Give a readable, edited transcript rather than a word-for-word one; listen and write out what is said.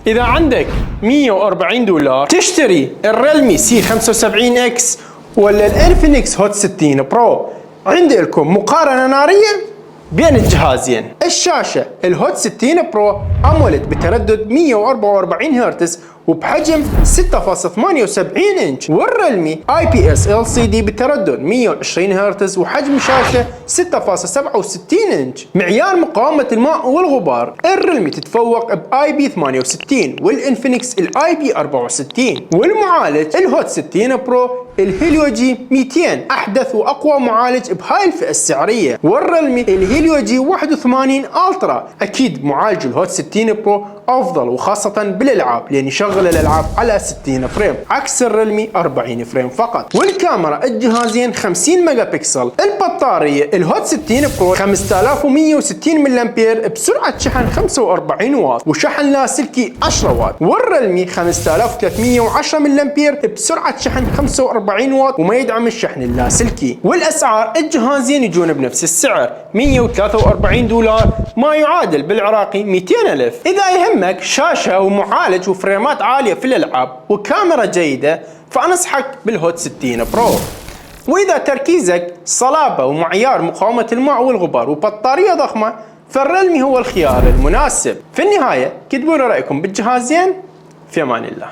إذا عندك $140 تشتري الريلمي سي 75 اكس ولا الانفينكس هوت 60 برو. عندي لكم مقارنة نارية بين الجهازين. الشاشة الهوت 60 برو أموليد بتردد 144 هرتز وبحجم 6.78 انش، والريلمي اي بي اس ال سي دي بتردد 120 هرتز وحجم شاشة 6.67 انش. معيار مقاومة الماء والغبار، الريلمي تتفوق باي بي 68 والانفينكس الاي بي 64، والمعالج الهوت 60 برو الهيليو جي 200 احدث واقوى معالج بهاي الفئة السعرية، والريلمي الهيليو جي 81 الترا. اكيد معالج الهوت 60 برو افضل وخاصة بالالعاب لان يشغل الالعاب على 60 فريم عكس الريلمي 40 فريم فقط. والكاميرا الجهازين 50 ميجا بكسل. البطارية الهوت 60 برو 5160 ملي امبير بسرعة شحن 45 واط وشحن لاسلكي 10 واط، والريلمي 5310 ملي امبير بسرعة شحن 45 واط وما يدعم الشحن اللاسلكي. والاسعار الجهازين يجون بنفس السعر $143 ما يعادل بالعراقي 200,000. اذا يهمك شاشة ومعالج وفريمات عالية في الالعاب وكاميرا جيدة فانصحك بالهوت 60 برو. واذا تركيزك صلابة ومعيار مقاومة الماء والغبار وبطارية ضخمة فالريلمي هو الخيار المناسب. في النهاية كتبوا لي رأيكم بالجهازين. في امان الله.